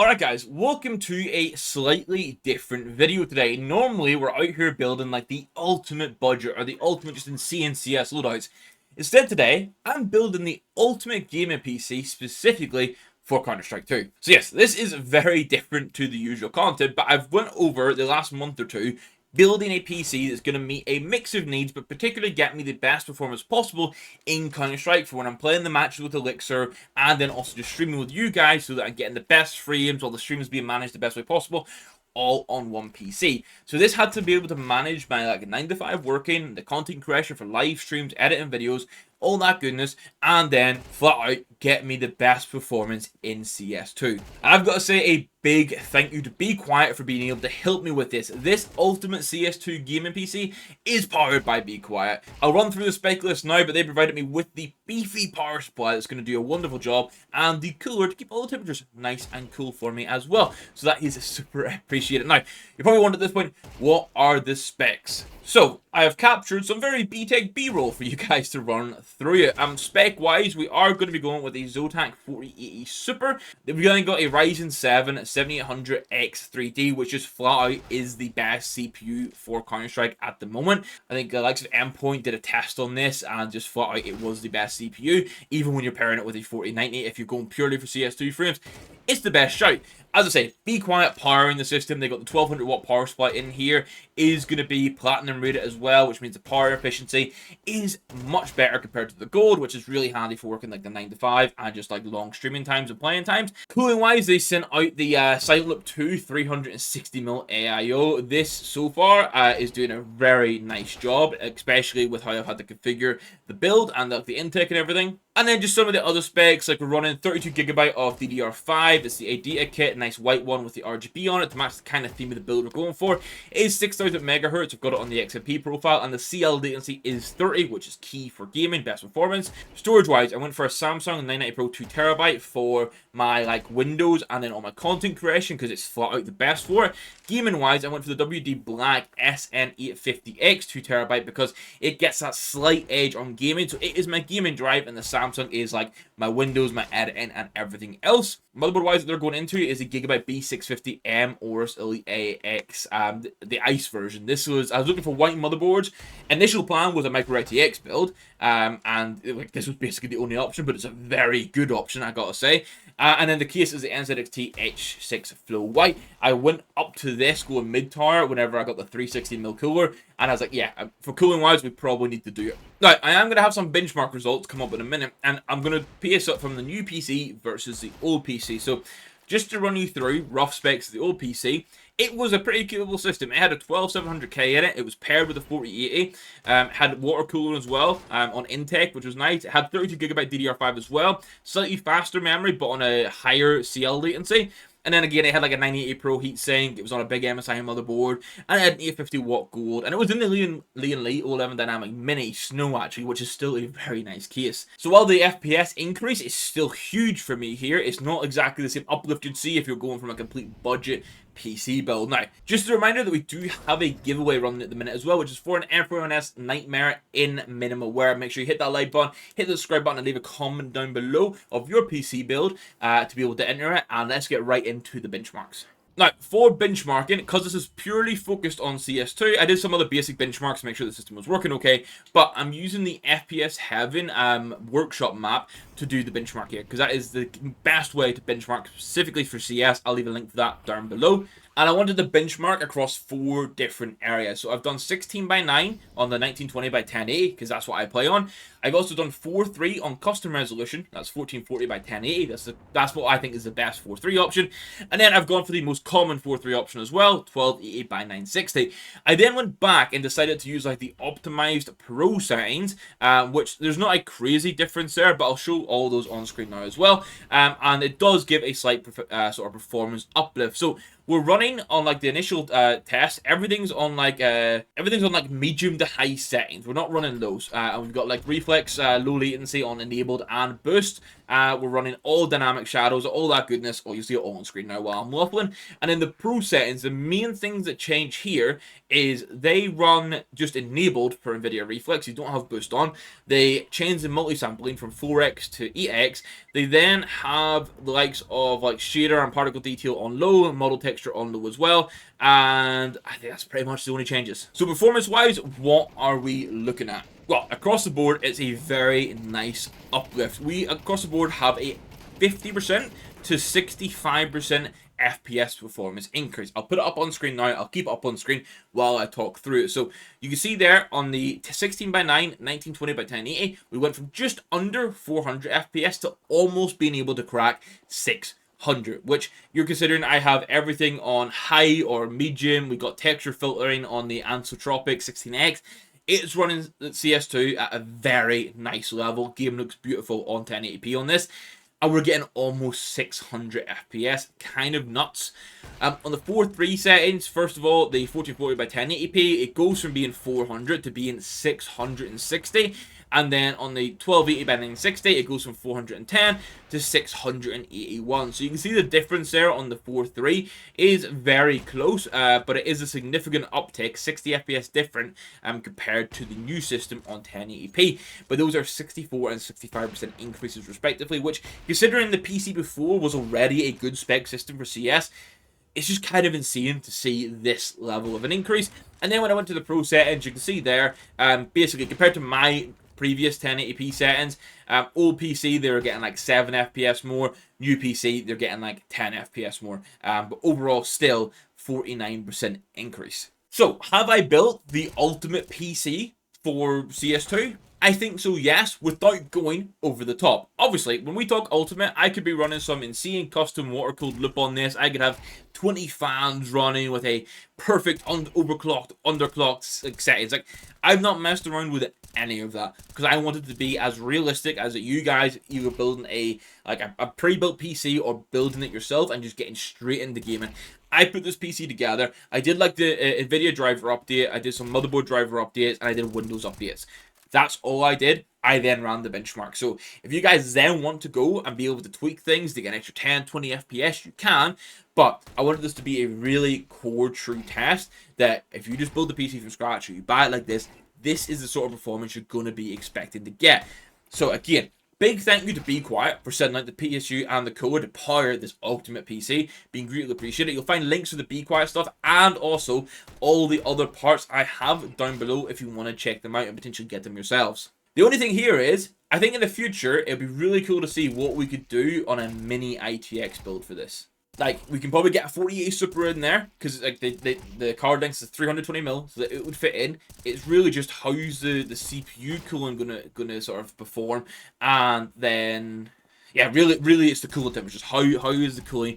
Alright guys, welcome to a slightly different video today. Normally we're out here building like the ultimate budget or the ultimate just insane CS loadouts. Instead today, I'm building the ultimate gaming PC specifically for Counter-Strike 2. So yes, this is very different to the usual content, but I've went over the last month or two building a PC that's going to meet a mix of needs, but particularly get me the best performance possible in Counter-Strike for when I'm playing the matches with Elixir, and then also just streaming with you guys so that I'm getting the best frames while the stream is being managed the best way possible, all on one PC. So this had to be able to manage my like 9 to 5 working, the content creation for live streams, editing videos, all that goodness, and then flat out get me the best performance in CS2. And I've got to say a big thank you to Be Quiet for being able to help me with this. This ultimate CS2 gaming PC is powered by Be Quiet. I'll run through the spec list now, but they provided me with the beefy power supply that's going to do a wonderful job, and the cooler to keep all the temperatures nice and cool for me as well. So that is super appreciated. Now, you're probably wondering at this point, what are the specs? So, I have captured some very B-Tech B-roll for you guys to run through it. Spec-wise, we are going to be going with a ZOTAC 4080 Super. We've then got a Ryzen 7 7800X3D, which just flat out is the best CPU for Counter-Strike at the moment. I think the likes of Endpoint did a test on this, and just flat out it was the best CPU. Even when you're pairing it with a 4090, if you're going purely for CS2 frames, it's the best shout. As I say, Be Quiet powering the system. They got the 1200 watt power supply in here. Is going to be platinum rated as well, which means the power efficiency is much better compared to the gold, which is really handy for working like the 9 to 5 and just like long streaming times and playing times. Cooling wise, they sent out the Silent Loop 2 360mm AIO. This so far is doing a very nice job, especially with how I've had to configure the build and the intake and everything. And then just some of the other specs, like we're running 32GB of DDR5. It's the ADATA kit, nice white one with the RGB on it to match the kind of theme of the build we're going for. It is 6000 MHz. I've got it on the XMP profile, and the CL latency is 30, which is key for gaming, best performance. Storage-wise, I went for a Samsung 990 Pro 2TB for my like Windows and then all my content creation because it's flat out the best for it. Gaming-wise, I went for the WD Black SN850X 2TB because it gets that slight edge on gaming. So it is my gaming drive, and the Samsung is like my Windows, my editing, and everything else. Motherboard wise, that they're going into is a Gigabyte B650M AORUS Elite AX, the Ice version. I was looking for white motherboards. Initial plan was a Micro RTX build, and this was basically the only option, but it's a very good option, I gotta say. And then the case is the NZXT H6 Flow White. I went up to this going mid-tower whenever I got the 360mm cooler, and I was like, yeah, for cooling wise, we probably need to do it. Now, I am going to have some benchmark results come up in a minute, and I'm going to pace up from the new PC versus the old PC. So, just to run you through rough specs of the old PC, it was a pretty capable system. It had a 12700K in it. It was paired with a 4080. Had water cooling as well on intake, which was nice. It had 32GB DDR5 as well. Slightly faster memory, but on a higher CL latency. And then again, it had like a 980 Pro heatsink. It was on a big MSI motherboard, and it had an 850 watt gold. And it was in the Leon Lee 11 Dynamic Mini Snow actually, which is still a very nice case. So while the FPS increase is still huge for me here, it's not exactly the same uplift you'd see if you're going from a complete budget PC build. Now, just a reminder that we do have a giveaway running at the minute as well, which is for an F1S Nightmare in minimal wear. Make sure you hit that like button, hit the subscribe button, and leave a comment down below of your PC build to be able to enter it. And let's get right into the benchmarks. Now, for benchmarking, because this is purely focused on CS2, I did some other basic benchmarks to make sure the system was working okay, but I'm using the FPS Heaven workshop map to do the benchmark here, because that is the best way to benchmark specifically for CS. I'll leave a link for that down below. And I wanted to benchmark across 4 different areas. So I've done 16:9 on the 1920x1080, because that's what I play on. I've also done 4:3 on custom resolution. That's 1440x1080. That's what I think is the best 4:3 option. And then I've gone for the most common 4:3 option as well, 1280x960. I then went back and decided to use like the optimized pro settings, which there's not a crazy difference there, but I'll show all those on screen now as well. And it does give a slight sort of performance uplift. So we're running on like the initial test. Everything's on like medium to high settings. We're not running those. And we've got like reflex, low latency on enabled and boost. We're running all dynamic shadows, all that goodness. Oh, you see it all on screen now while I'm waffling. And in the pro settings, the main things that change here is they run just enabled for NVIDIA Reflex. You don't have boost on. They change the multi-sampling from 4x to 8x. They then have the likes of like shader and particle detail on low, and model texture on low as well. And I think that's pretty much the only changes. So performance-wise, what are we looking at? Well, across the board, it's a very nice uplift. We, across the board, have a 50% to 65% FPS performance increase. I'll put it up on screen now. I'll keep it up on screen while I talk through it. So you can see there on the 16:9, 1920 by 1080, we went from just under 400 FPS to almost being able to crack 600, which you're considering I have everything on high or medium. We got texture filtering on the Anisotropic 16X. It's running CS2 at a very nice level. Game looks beautiful on 1080p on this. And we're getting almost 600 FPS. Kind of nuts. On the 4.3 settings, first of all, the 1440 by 1080p, it goes from being 400 to being 660. And then on the 1280 by 960, it goes from 410 to 681. So you can see the difference there on the 4.3 is very close, but it is a significant uptick, 60 FPS different compared to the new system on 1080p. But those are 64 and 65% increases respectively, which, considering the PC before was already a good spec system for CS, it's just kind of insane to see this level of an increase. And then when I went to the pro settings, you can see there, basically compared to my previous 1080p settings, old PC they were getting like 7 FPS more, new PC they're getting like 10 FPS more, but overall still 49% increase. So have I built the ultimate PC for CS2? I think so, yes, without going over the top. Obviously, when we talk ultimate, I could be running some insane custom water-cooled loop on this. I could have 20 fans running with a perfect overclocked, underclocked settings. Like, I've not messed around with any of that because I wanted to be as realistic as you guys, you were building a pre-built PC or building it yourself and just getting straight into gaming. I put this PC together. I did like the NVIDIA driver update. I did some motherboard driver updates, and I did Windows updates. That's all I did. I then ran the benchmark. So if you guys then want to go and be able to tweak things to get an extra 10, 20 FPS, you can. But I wanted this to be a really core true test that if you just build the PC from scratch or you buy it like this, this is the sort of performance you're going to be expecting to get. So again, big thank you to Be Quiet for sending out the PSU and the code to power this ultimate PC. Being greatly appreciated. You'll find links to the Be Quiet stuff and also all the other parts I have down below if you want to check them out and potentially get them yourselves. The only thing here is, I think in the future, it'd be really cool to see what we could do on a mini ITX build for this. Like, we can probably get a 4080 Super in there, because like the card length is 320mm, so that it would fit in. It's really just how's the CPU cooling gonna sort of perform, and then yeah, really it's the cooling temperatures. How is the cooling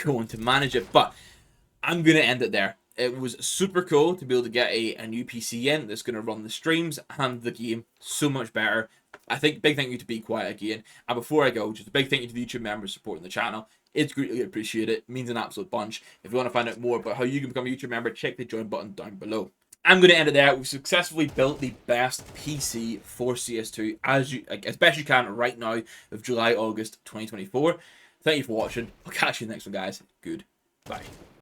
going to manage it? But I'm gonna end it there. It was super cool to be able to get a new PC in that's going to run the streams and the game so much better. I think big thank you to Be Quiet again. And before I go, just a big thank you to the YouTube members supporting the channel. It's greatly appreciated. It means an absolute bunch. If you want to find out more about how you can become a YouTube member, check the join button down below. I'm going to end it there. We've successfully built the best PC for CS2 as best you can right now of July, August 2024. Thank you for watching. I'll catch you in the next one, guys. Goodbye.